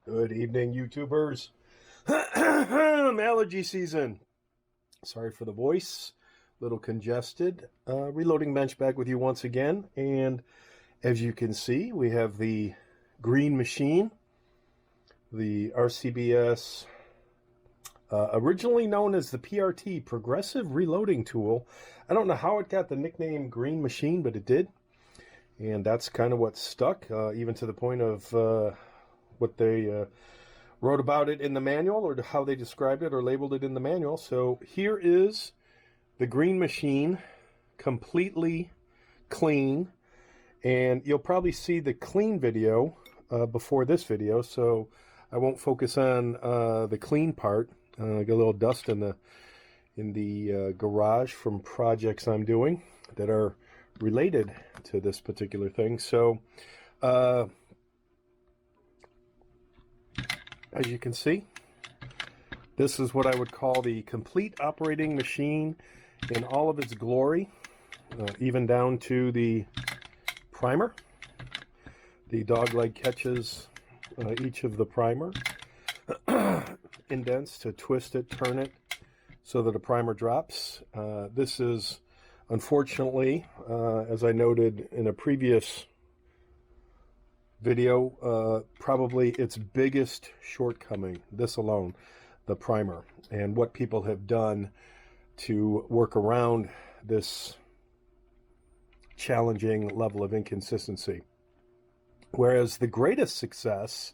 Good evening, YouTubers. Allergy season. Sorry for the voice, little congested. Reloading bench back with you once again, and as you can see, we have the Green Machine, the RCBS, originally known as the PRT, Progressive Reloading Tool. I don't know how it got the nickname Green Machine, but it did, and that's kind of what stuck, even to the point of what they wrote about it in the manual, or how they described it or labeled it in the manual. So here is the Green Machine, completely clean, and you'll probably see the clean video before this video, so I won't focus on the clean part. Got a little dust in the garage from projects I'm doing that are related to this particular thing. So as you can see, this is what I would call the complete operating machine in all of its glory, even down to the primer. The dog leg catches each of the primer, indents to twist it, turn it, so that a primer drops. This is, unfortunately, as I noted in a previous video, probably its biggest shortcoming, this alone, the primer, and what people have done to work around this challenging level of inconsistency. Whereas the greatest success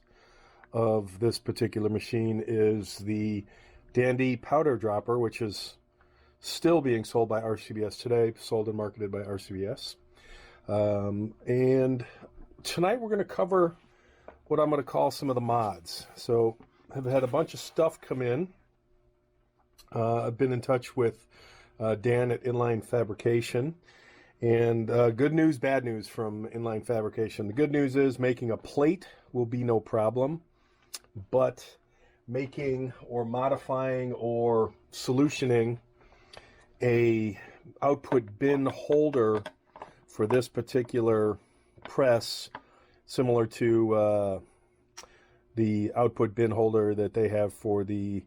of this particular machine is the Dandy powder dropper, which is still being sold by RCBS today, sold and marketed by RCBS. And tonight we're going to cover what I'm going to call some of the mods. So I've had a bunch of stuff come in. I've been in touch with Dan at Inline Fabrication, and good news, bad news from Inline Fabrication. The good news is making a plate will be no problem, but making or modifying or solutioning a output bin holder for this particular press, similar to the output bin holder that they have for the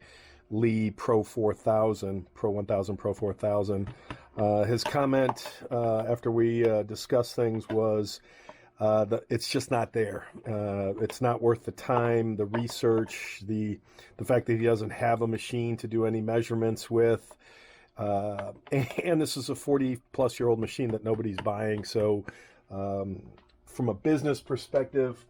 Lee Pro 4000, Pro 1000, Pro 4000. His comment after we discussed things was that it's just not there. It's not worth the time, the research, the fact that he doesn't have a machine to do any measurements with. And this is a 40-plus-year-old machine that nobody's buying, so from a business perspective,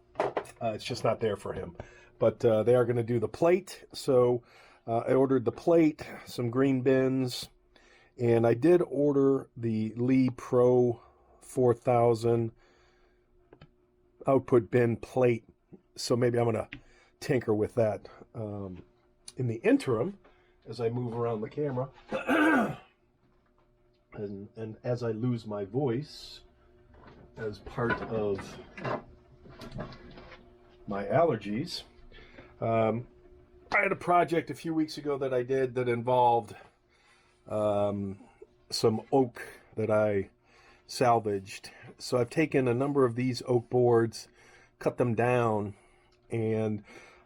it's just not there for him. But they are going to do the plate, so I ordered the plate, some green bins, and I did order the Lee Pro 4000 output bin plate, so maybe I'm going to tinker with that in the interim as I move around the camera and as I lose my voice as part of my allergies. I had a project a few weeks ago that I did that involved some oak that I salvaged. So I've taken a number of these oak boards, cut them down, and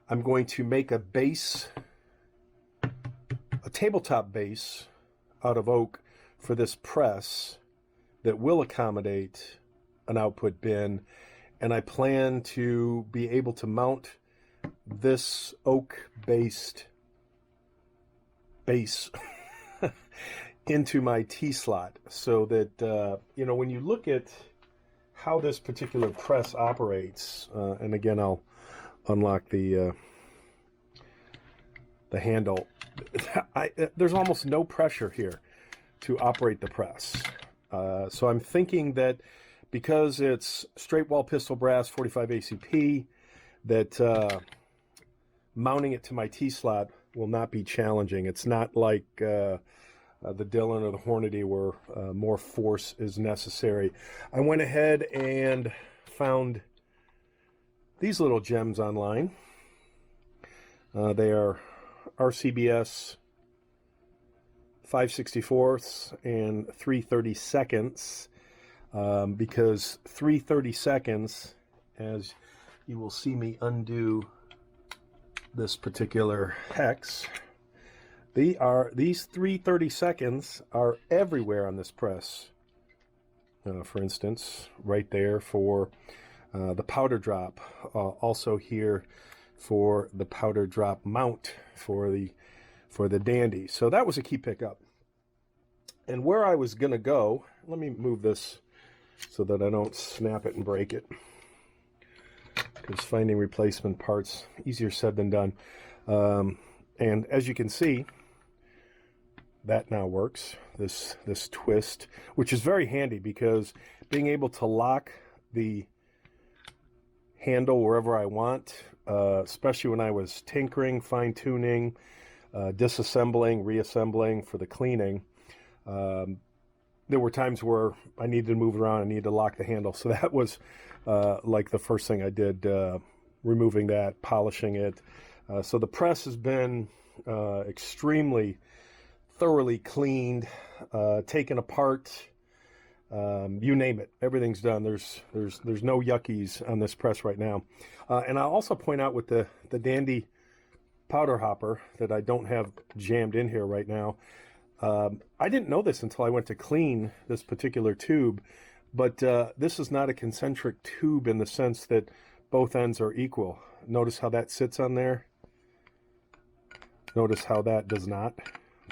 I'm going to make a base, a tabletop base out of oak for this press that will accommodate an output bin, and I plan to be able to mount this oak-based base into my T-slot, so that when you look at how this particular press operates, and again I'll unlock the handle, there's almost no pressure here to operate the press. So I'm thinking that because it's straight wall pistol brass 45 ACP, that mounting it to my T-slot will not be challenging. It's not like the Dillon or the Hornady where more force is necessary. I went ahead and found these little gems online. They are RCBS 5/64ths and 3/32, because 3/32, as you will see me undo this particular hex. These 3 seconds are everywhere on this press. For instance, right there for the powder drop. Also here for the powder drop mount for the Dandy. So that was a key pickup. And where I was going to go, let me move this so that I don't snap it and break it, because finding replacement parts, easier said than done. And as you can see, that now works, this twist, which is very handy, because being able to lock the handle wherever I want, especially when I was tinkering, fine-tuning, disassembling, reassembling for the cleaning, there were times where I needed to move it around, I needed to lock the handle. So that was like the first thing I did, removing that, polishing it. So the press has been extremely thoroughly cleaned, taken apart, you name it, everything's done. There's no yuckies on this press right now. And I'll also point out with the Dandy powder hopper that I don't have jammed in here right now. I didn't know this until I went to clean this particular tube, but this is not a concentric tube in the sense that both ends are equal. Notice how that sits on there. Notice how that does not.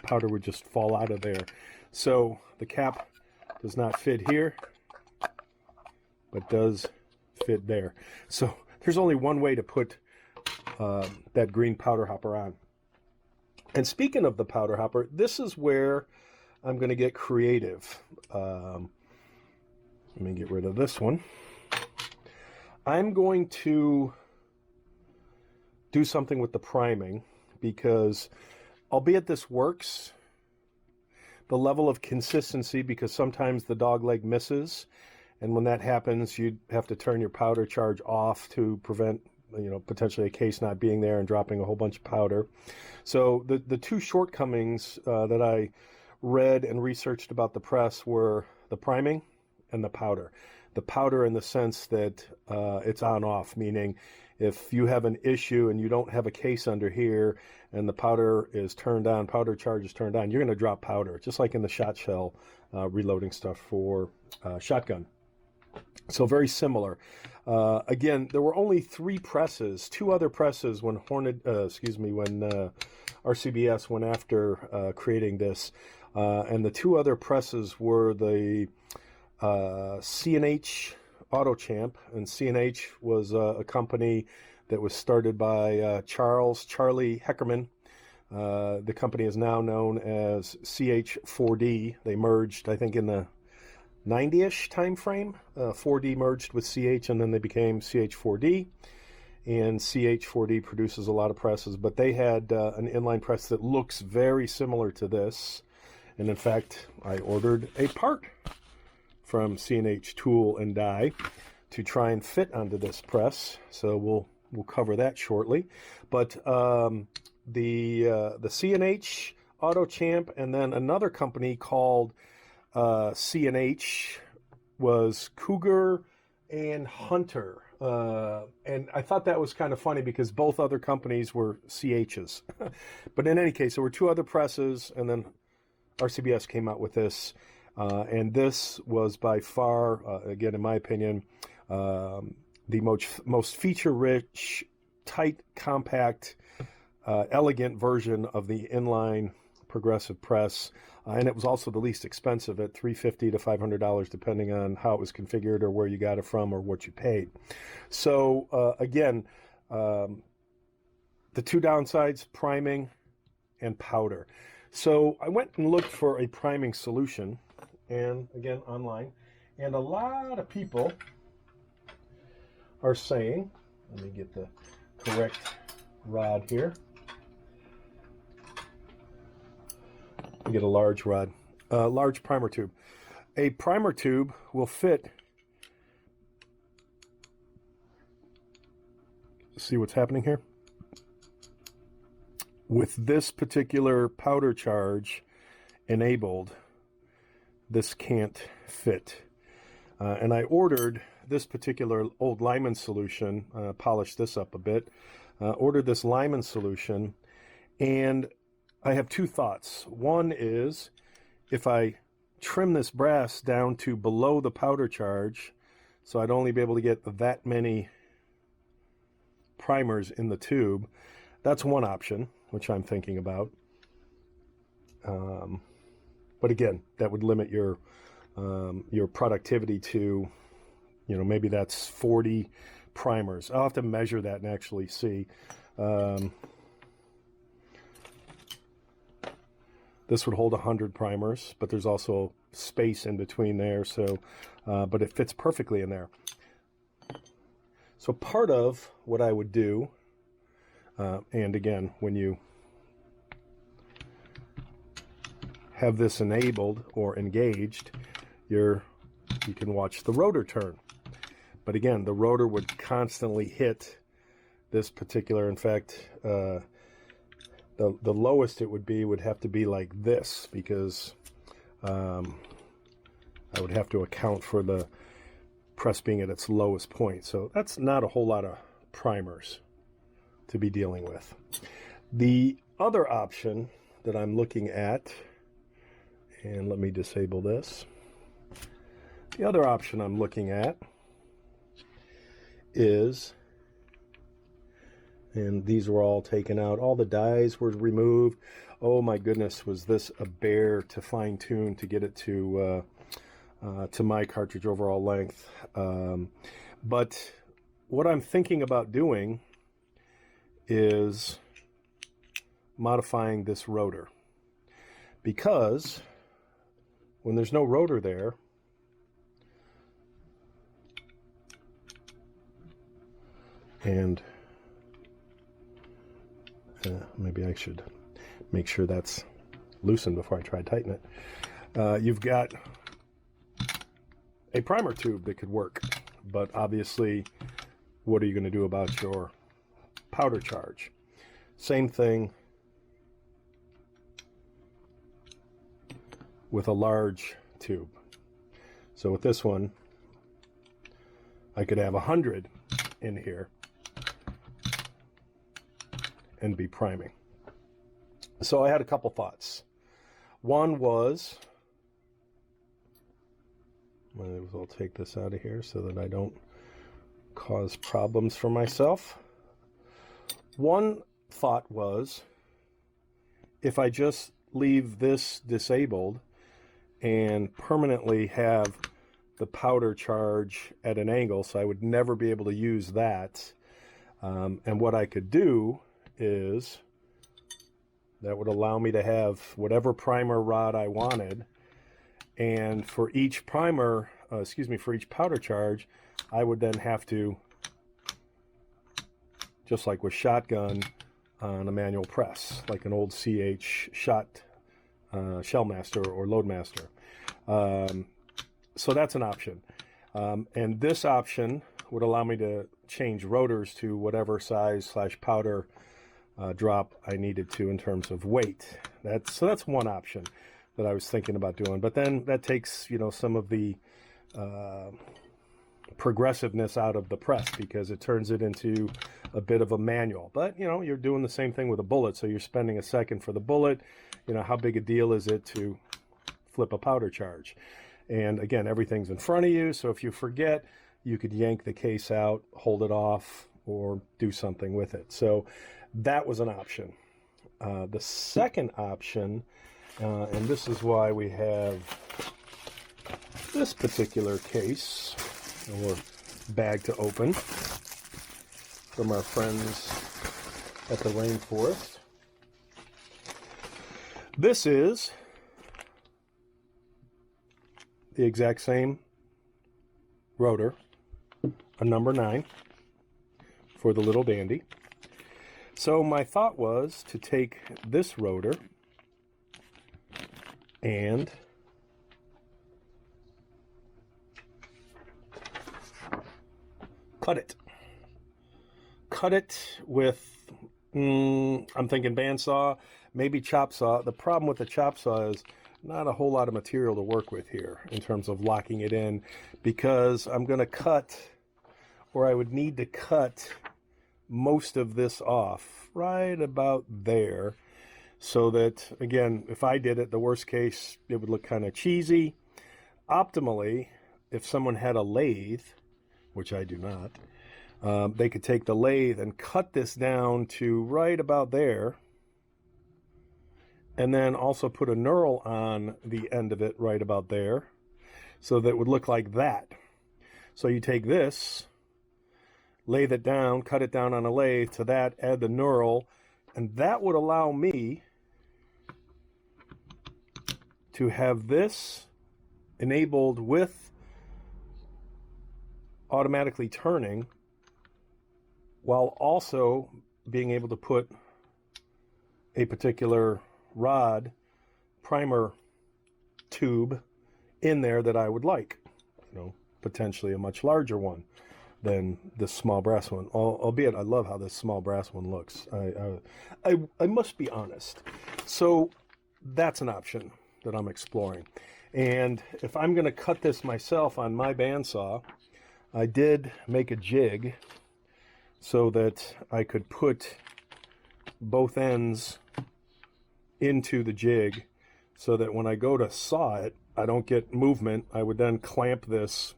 Powder would just fall out of there. So the cap does not fit here, but does fit there. So there's only one way to put that green powder hopper on. And speaking of the powder hopper, this is where I'm going to get creative. Let me get rid of this one. I'm going to do something with the priming, because albeit this works, the level of consistency, because sometimes the dog leg misses, and when that happens, you have to turn your powder charge off to prevent, potentially a case not being there and dropping a whole bunch of powder. So the two shortcomings that I read and researched about the press were the priming and the powder. The powder in the sense that it's on-off, meaning if you have an issue and you don't have a case under here and the powder is turned on, powder charge is turned on, you're going to drop powder, just like in the shot shell reloading stuff for shotgun. So very similar. Again, there were only 3 presses, 2 other presses when RCBS went after creating this, and the 2 other presses were the C&H Auto Champ, and C&H was a company that was started by Charlie Heckerman. The company is now known as CH4D. They merged, I think, in the 90-ish time frame. 4D merged with CH, and then they became CH4D. And CH4D produces a lot of presses, but they had an inline press that looks very similar to this. And in fact, I ordered a part from C&H Tool and Die to try and fit onto this press. So we'll cover that shortly. But the C&H Auto Champ, and then another company called C&H was Cougar and Hunter. And I thought that was kind of funny because both other companies were CHs. But in any case, there were 2 other presses, and then RCBS came out with this. And this was by far, again, in my opinion, the most feature-rich, tight, compact, elegant version of the inline progressive press. And it was also the least expensive at $350 to $500, depending on how it was configured or where you got it from or what you paid. So again, the 2 downsides, priming and powder. So I went and looked for a priming solution, and again, online. And a lot of people are saying, let me get the correct rod here. Get a large rod, large primer tube. A primer tube will fit, see what's happening here? With this particular powder charge enabled, this can't fit. And I ordered this particular old Lyman solution, polished this up a bit, ordered this Lyman solution, and I have two thoughts. One is, if I trim this brass down to below the powder charge, so I'd only be able to get that many primers in the tube, that's one option, which I'm thinking about. But again, that would limit your productivity to, you know, maybe that's 40 primers. I'll have to measure that and actually see. This would hold 100 primers, but there's also space in between there, so but it fits perfectly in there. So part of what I would do, and again, when you have this enabled or engaged, you can watch the rotor turn. But again, the rotor would constantly hit this particular, in fact, the lowest it would have to be like this, because I would have to account for the press being at its lowest point. So that's not a whole lot of primers to be dealing with. The other option that I'm looking at, and let me disable this. The other option I'm looking at is, and these were all taken out, all the dies were removed. Oh my goodness, was this a bear to fine tune to get it to my cartridge overall length. But what I'm thinking about doing is modifying this rotor, because when there's no rotor there, and maybe I should make sure that's loosened before I try to tighten it. You've got a primer tube that could work, but obviously, what are you going to do about your powder charge? Same thing with a large tube. So with this one, I could have 100 in here and be priming. So I had a couple thoughts. One was, might as well take this out of here so that I don't cause problems for myself. One thought was, if I just leave this disabled and permanently have the powder charge at an angle, so I would never be able to use that, and what I could do is, that would allow me to have whatever primer rod I wanted, and for each primer, for each powder charge, I would then have to, just like with shotgun on a manual press, like an old CH Shellmaster or Loadmaster. So that's an option. And this option would allow me to change rotors to whatever size / powder drop I needed to in terms of weight. So that's one option that I was thinking about doing. But then that takes, you know, some of the progressiveness out of the press, because it turns it into a bit of a manual. But, you know, you're doing the same thing with a bullet, so you're spending a second for the bullet. You know, how big a deal is it to flip a powder charge? And again, everything's in front of you, so if you forget, you could yank the case out, hold it off, or do something with it. So that was an option. The second option, and this is why we have this particular case or bag to open from our friends at the Rainforest. This is the exact same rotor, a number 9 for the little dandy. So my thought was to take this rotor and cut it. Cut it with, I'm thinking bandsaw, maybe chop saw. The problem with the chop saw is not a whole lot of material to work with here in terms of locking it in, because I'm going to cut, or I would need to cut most of this off right about there, so that, again, if I did it, the worst case, it would look kind of cheesy. Optimally, if someone had a lathe, which I do not, they could take the lathe and cut this down to right about there, and then also put a knurl on the end of it right about there, so that it would look like that. So you take this, lathe it down, cut it down on a lathe, to that add the knurl, and that would allow me to have this enabled with automatically turning, while also being able to put a particular rod primer tube in there that I would like, you know, potentially a much larger one than this small brass one. Albeit I love how this small brass one looks. I must be honest. So that's an option that I'm exploring. And if I'm going to cut this myself on my bandsaw, I did make a jig so that I could put both ends into the jig, so that when I go to saw it, I don't get movement. I would then clamp this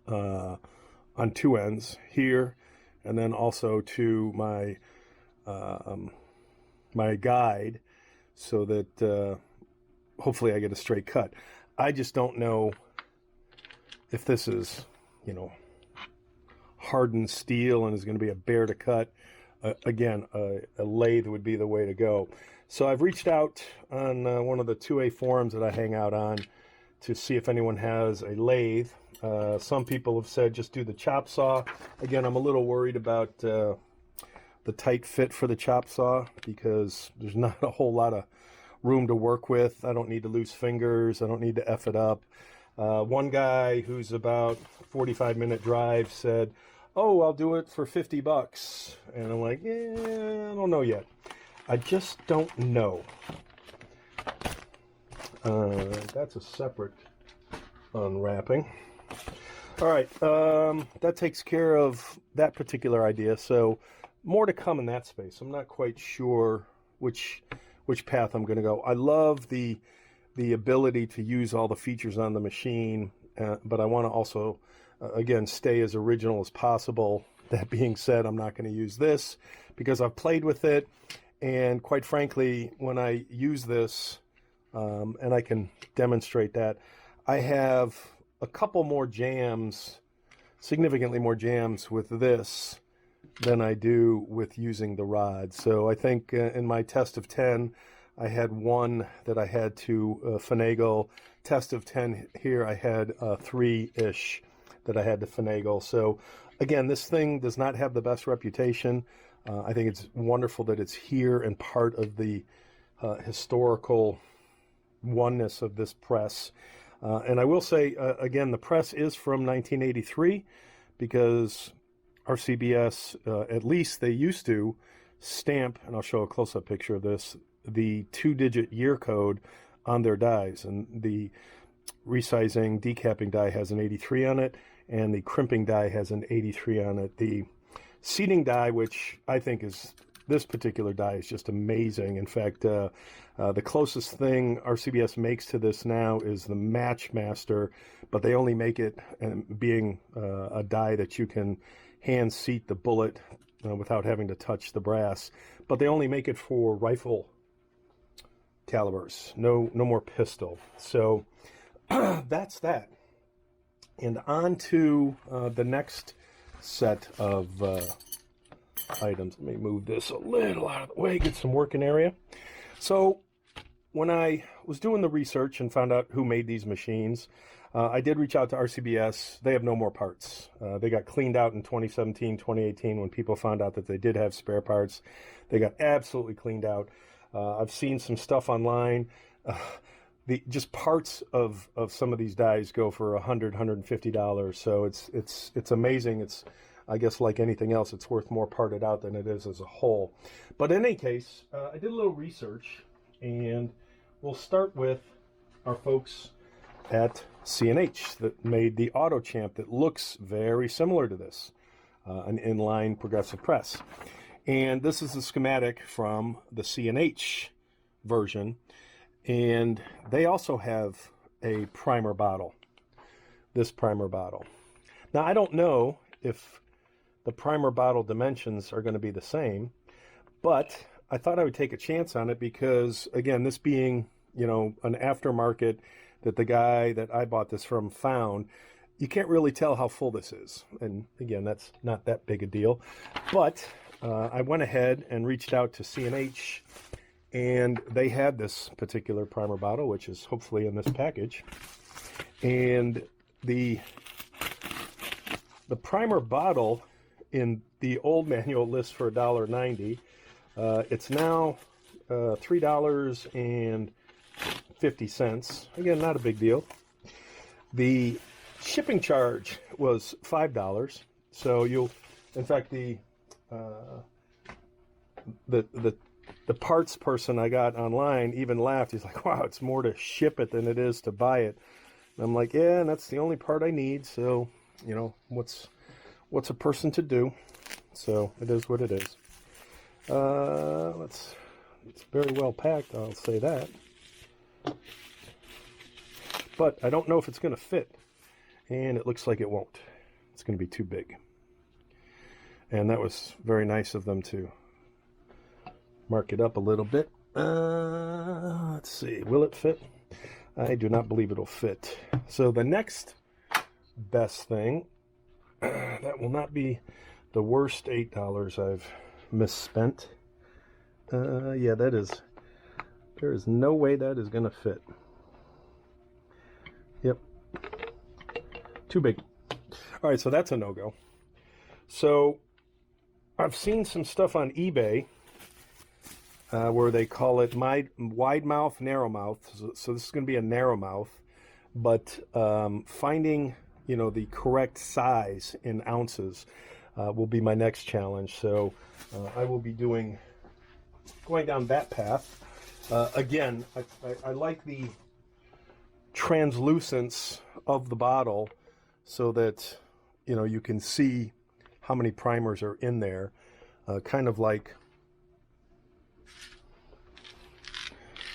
on two ends here, and then also to my my guide, so that hopefully I get a straight cut. I just don't know if this is, you know, hardened steel and is going to be a bear to cut. Again, a lathe would be the way to go. So I've reached out on one of the 2A forums that I hang out on to see if anyone has a lathe. Some people have said just do the chop saw. Again, I'm a little worried about the tight fit for the chop saw, because there's not a whole lot of room to work with. I don't need to lose fingers. I don't need to F it up. One guy who's about 45-minute drive said, "Oh, I'll do it for $50. And I'm like, yeah, I don't know yet. I just don't know. That's a separate unwrapping. All right, that takes care of that particular idea. So more to come in that space. I'm not quite sure which path I'm going to go. I love the ability to use all the features on the machine, but I want to also, again, stay as original as possible. That being said, I'm not going to use this because I've played with it, and quite frankly, when I use this, and I can demonstrate that, I have a couple more jams, significantly more jams with this than I do with using the rod. So I think in my test of 10, I had one that I had to finagle. Test of 10 here, I had 3-ish that I had to finagle. So again, this thing does not have the best reputation. I think it's wonderful that it's here and part of the historical oneness of this press. And I will say, again, the press is from 1983, because RCBS, at least they used to stamp, and I'll show a close-up picture of this, the 2-digit year code on their dies. And the resizing decapping die has an 83 on it, and the crimping die has an 83 on it. The seating die, which I think is, this particular die is just amazing. In fact, the closest thing RCBS makes to this now is the Matchmaster, but they only make it being a die that you can hand seat the bullet without having to touch the brass. But they only make it for rifle calibers, no more pistol. So that's that. And on to the next set of items. Let me move this a little out of the way, get some working area. So when I was doing the research and found out who made these machines, I did reach out to RCBS. They have no more parts. They got cleaned out in 2017, 2018 when people found out that they did have spare parts. They got absolutely cleaned out. I've seen some stuff online. Just parts of some of these dies go for $100, $150. So it's amazing. It's, I guess, like anything else, it's worth more parted out than it is as a whole. But in any case, I did a little research, and we'll start with our folks at C&H that made the Auto Champ that looks very similar to this. an inline progressive press. And this is the schematic from the C&H version. And they also have a primer bottle, this primer bottle. Now, I don't know if the primer bottle dimensions are going to be the same, but I thought I would take a chance on it because, again, this being, you know, an aftermarket that the guy that I bought this from found, you can't really tell how full this is. And again, that's not that big a deal. But I went ahead and reached out to C&H, and they had this particular primer bottle, which is hopefully in this package. And the primer bottle in the old manual lists for $1.90. It's now $3.50. Again, not a big deal. The shipping charge was $5. So you'll, in fact, the parts person I got online even laughed. He's like, "Wow, it's more to ship it than it is to buy it." And I'm like, "Yeah, and that's the only part I need. So, you know, what's a person to do?" So it is what it is. It's very well packed, I'll say that. But I don't know if it's going to fit, and it looks like it won't. It's going to be too big. And that was very nice of them to mark it up a little bit. Let's see, will it fit? I do not believe it'll fit. So the next best thing, that will not be the worst $8 I've misspent. Yeah, that is, there is no way that is going to fit. Yep. Too big. All right, so that's a no-go. So I've seen some stuff on eBay where they call it wide mouth, narrow mouth. So this is going to be a narrow mouth, but finding, you know, the correct size in ounces will be my next challenge. So I will be going down that path. Again, I like the translucence of the bottle so that, you know, you can see how many primers are in there, kind of like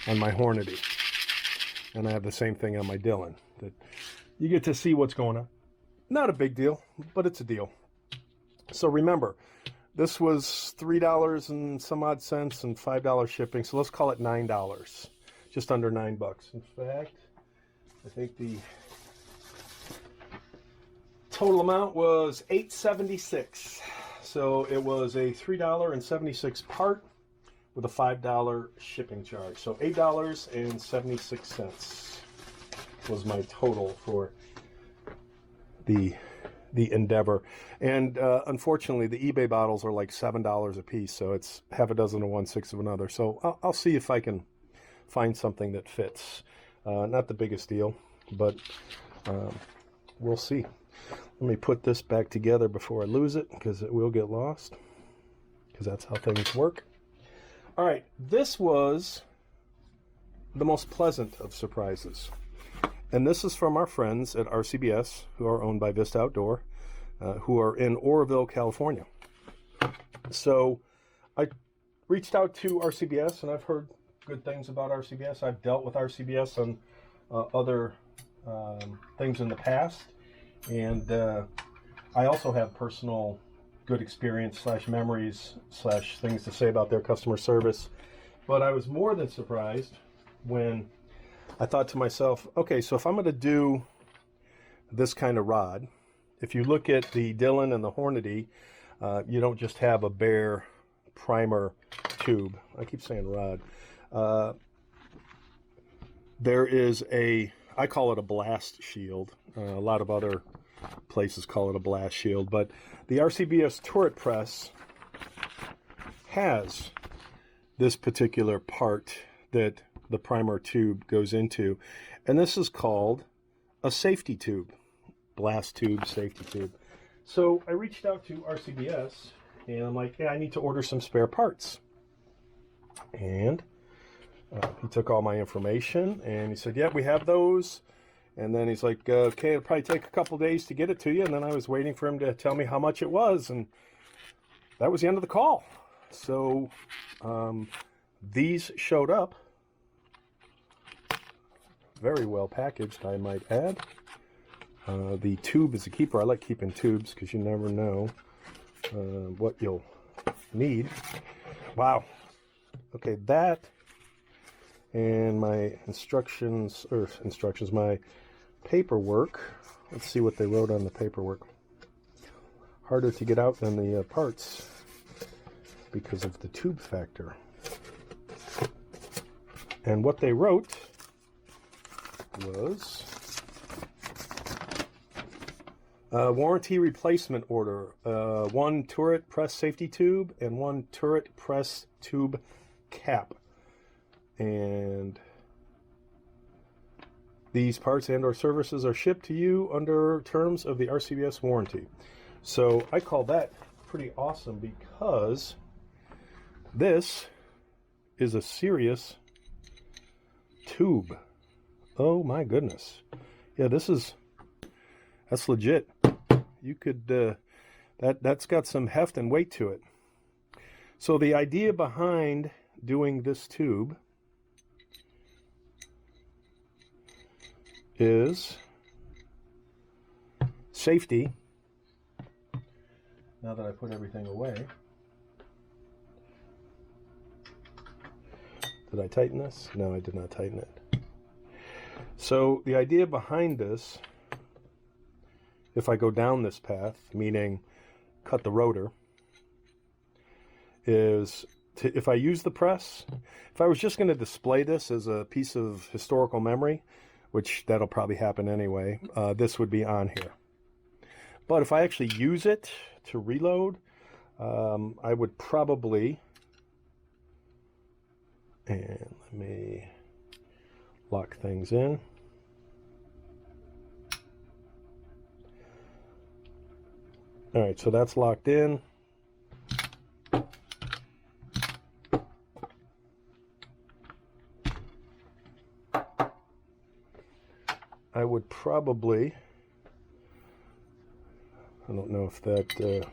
on my Hornady. And I have the same thing on my Dillon, that you get to see what's going on. Not a big deal, but it's a deal. So remember, this was $3 and some odd cents and $5 shipping. So let's call it $9, just under $9. In fact, I think the total amount was $8.76. So it was a $3.76 part with a $5 shipping charge. So $8.76 was my total for the Endeavor. And unfortunately, the eBay bottles are like $7 a piece, so it's half a dozen of one, six of another. So I'll see if I can find something that fits. Not the biggest deal, but we'll see. Let me put this back together before I lose it, because it will get lost, because that's how things work. All right, this was the most pleasant of surprises. And this is from our friends at RCBS, who are owned by Vista Outdoor, who are in Oroville, California. So I reached out to RCBS, and I've heard good things about RCBS. I've dealt with RCBS on other things in the past. And I also have personal good experience / memories / things to say about their customer service. But I was more than surprised when I thought to myself, okay, so if I'm going to do this kind of rod, if you look at the Dillon and the Hornady, you don't just have a bare primer tube. I keep saying rod. There is I call it a blast shield. A lot of other places call it a blast shield, but the RCBS turret press has this particular part that the primer tube goes into, and this is called a safety tube, blast tube, safety tube. So I reached out to RCBS, and I'm like, yeah, I need to order some spare parts. And he took all my information, and he said, yeah, we have those, And then he's like, okay, it'll probably take a couple days to get it to you. And then I was waiting for him to tell me how much it was. And that was the end of the call. So these showed up. Very well packaged, I might add. The tube is a keeper. I like keeping tubes because you never know what you'll need. Wow. Okay, that and my my paperwork. Let's see what they wrote on the paperwork. Harder to get out than the parts because of the tube factor. And what they wrote was warranty replacement order, one turret press safety tube and one turret press tube cap. And these parts and or services are shipped to you under terms of the RCBS warranty. So I call that pretty awesome because this is a serious tube. Oh my goodness. Yeah, that's legit. You could, that's got some heft and weight to it. So the idea behind doing this tube is safety. Now that I put everything away. Did I tighten this? No, I did not tighten it. So the idea behind this, if I go down this path, meaning cut the rotor, is if I use the press, if I was just going to display this as a piece of historical memory, which that'll probably happen anyway, this would be on here. But if I actually use it to reload, I would probably, and let me lock things in. All right, so that's locked in. I would probably, I don't know if that,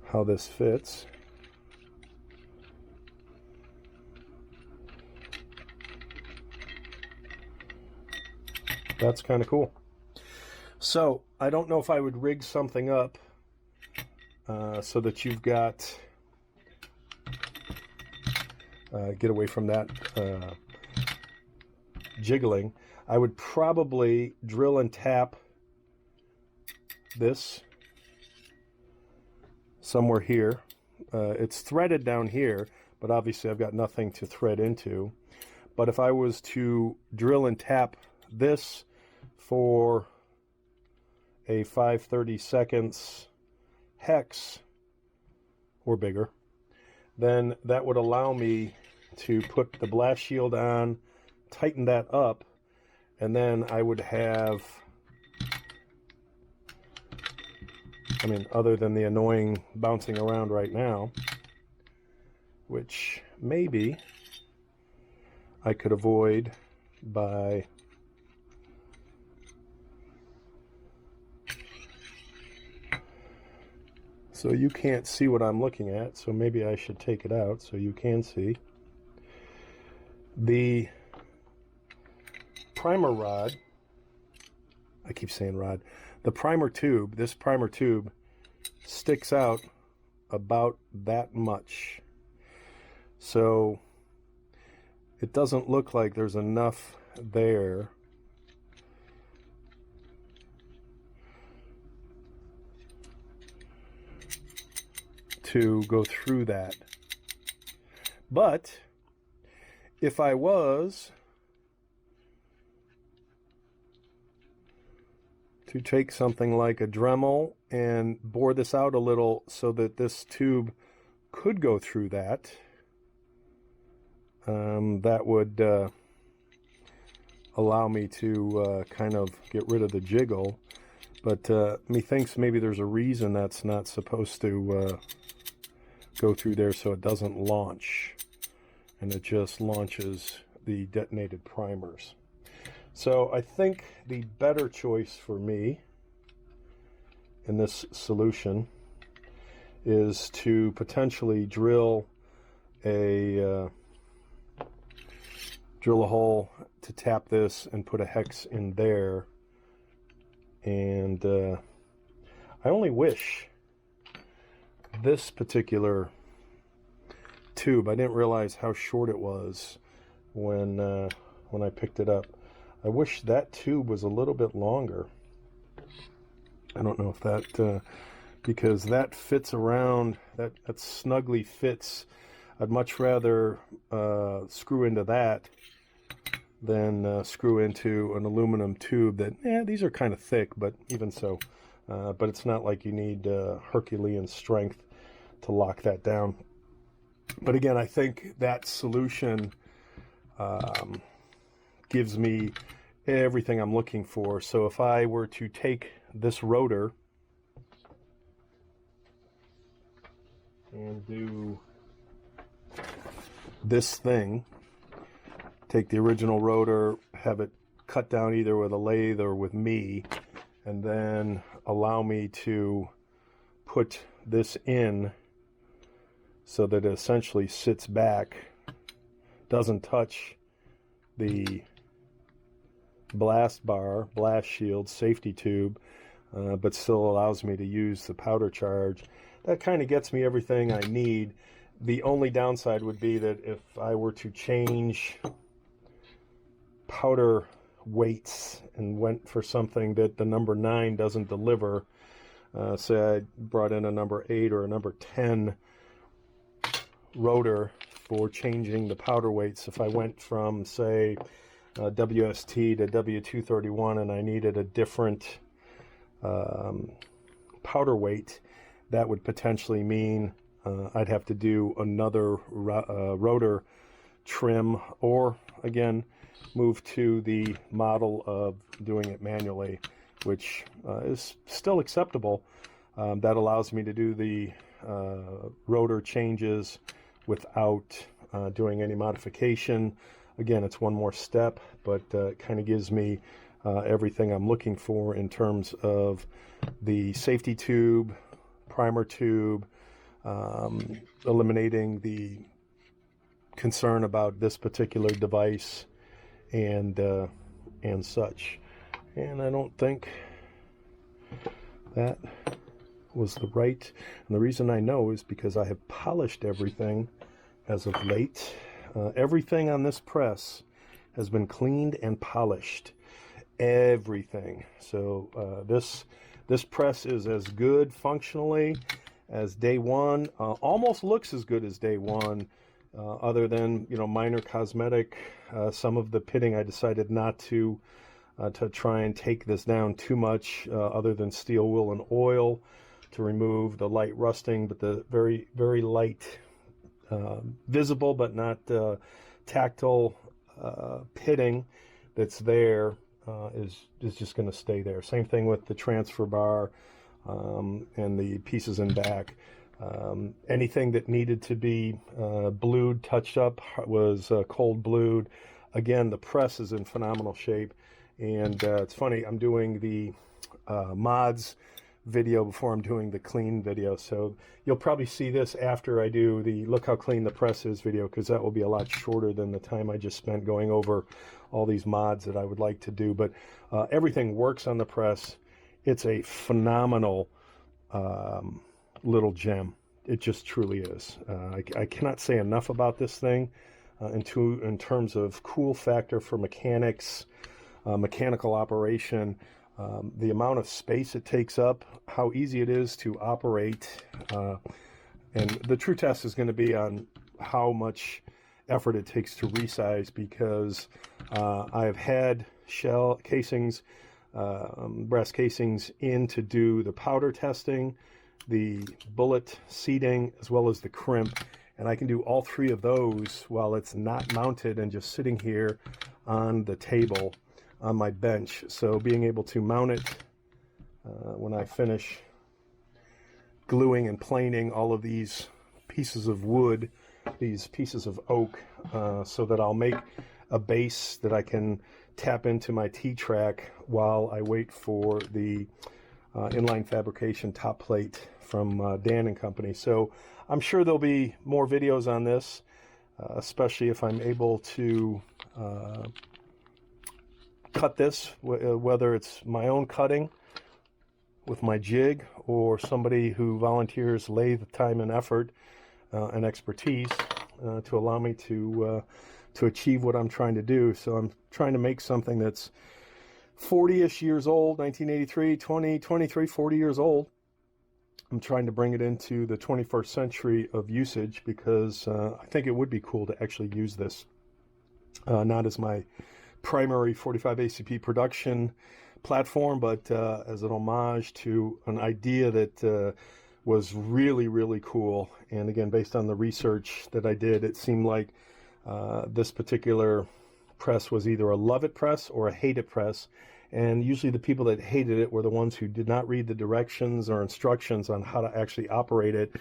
how this fits. That's kind of cool. So I don't know if I would rig something up so that you've got, get away from that jiggling. I would probably drill and tap this somewhere here. It's threaded down here, but obviously I've got nothing to thread into. But if I was to drill and tap this for a 5/32 hex or bigger, then that would allow me to put the blast shield on, tighten that up, and then I would have, I mean, other than the annoying bouncing around right now, which maybe I could avoid by so you can't see what I'm looking at, so maybe I should take it out so you can see. The primer rod, I keep saying rod, the primer tube, this primer tube sticks out about that much. So it doesn't look like there's enough there to go through that. But if I was to take something like a Dremel and bore this out a little so that this tube could go through that, that would allow me to kind of get rid of the jiggle. But methinks maybe there's a reason that's not supposed to go through there, so it doesn't launch, and it just launches the detonated primers. So I think the better choice for me in this solution is to potentially drill a hole to tap this and put a hex in there. And I only wish this particular tube, I didn't realize how short it was when I picked it up. I wish that tube was a little bit longer. I don't know if that, because that fits around, that snugly fits. I'd much rather screw into that than screw into an aluminum tube that, these are kind of thick, but even so. But it's not like you need Herculean strength to lock that down. But again, I think that solution gives me everything I'm looking for. So if I were to take this rotor and do this thing, take the original rotor, have it cut down either with a lathe or with me, and then allow me to put this in so that it essentially sits back, doesn't touch the blast bar, blast shield, safety tube, but still allows me to use the powder charge. That kind of gets me everything I need. The only downside would be that if I were to change powder weights and went for something that the number 9 doesn't deliver, say I brought in a number 8 or a number 10 rotor for changing the powder weights. If I went from, say, WST to W231 and I needed a different powder weight, that would potentially mean I'd have to do another rotor trim, or again move to the model of doing it manually, which is still acceptable. That allows me to do the rotor changes without doing any modification. Again, it's one more step, but it kind of gives me everything I'm looking for in terms of the safety tube, primer tube, eliminating the concern about this particular device and such. And I don't think that was the right, and the reason I know is because I have polished everything as of late. Everything on this press has been cleaned and polished, everything. So this press is as good functionally as day one, almost looks as good as day one, other than, you know, minor cosmetic. Some of the pitting I decided not to try and take this down too much, other than steel wool and oil to remove the light rusting, but the very, very light visible but not tactile pitting that's there is just going to stay there. Same thing with the transfer bar and the pieces in back. Anything that needed to be blued, touched up, was cold blued. Again, the press is in phenomenal shape, and it's funny, I'm doing the mods video before I'm doing the clean video, so you'll probably see this after I do the look how clean the press is video, because that will be a lot shorter than the time I just spent going over all these mods that I would like to do. But everything works on the press. It's a phenomenal little gem. It just truly is. I cannot say enough about this thing in terms of cool factor for mechanics, mechanical operation. The amount of space it takes up, how easy it is to operate, and the true test is going to be on how much effort it takes to resize, because I've had shell casings, brass casings in to do the powder testing, the bullet seating, as well as the crimp, and I can do all three of those while it's not mounted and just sitting here on the table on my bench. So being able to mount it when I finish gluing and planing all of these pieces of wood, these pieces of oak, so that I'll make a base that I can tap into my T-track while I wait for the inline fabrication top plate from Dan and Company. So I'm sure there'll be more videos on this, especially if I'm able to cut this, whether it's my own cutting with my jig or somebody who volunteers lathe time and effort and expertise to allow me to achieve what I'm trying to do. So I'm trying to make something that's 40-ish years old, 1983, 20, 23, 40 years old. I'm trying to bring it into the 21st century of usage because I think it would be cool to actually use this, not as my primary 45 ACP production platform, but as an homage to an idea that was really, really cool. And again, based on the research that I did, it seemed like this particular press was either a love it press or a hate it press. And usually the people that hated it were the ones who did not read the directions or instructions on how to actually operate it,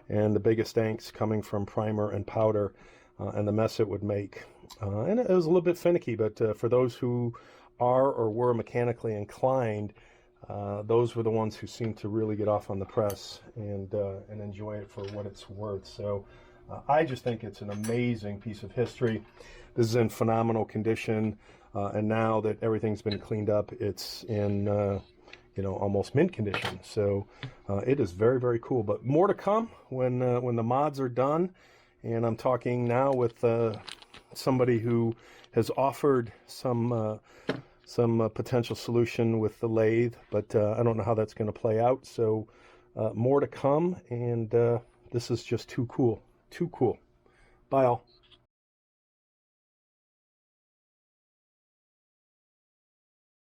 and the biggest angst coming from primer and powder and the mess it would make. And it was a little bit finicky, but for those who are or were mechanically inclined, those were the ones who seemed to really get off on the press and enjoy it for what it's worth. So I just think it's an amazing piece of history. This is in phenomenal condition, and now that everything's been cleaned up, it's in almost mint condition. So it is very, very cool. But more to come when the mods are done, and I'm talking now with somebody who has offered some potential solution with the lathe, but I don't know how that's going to play out. So more to come, and this is just too cool. Too cool. Bye all.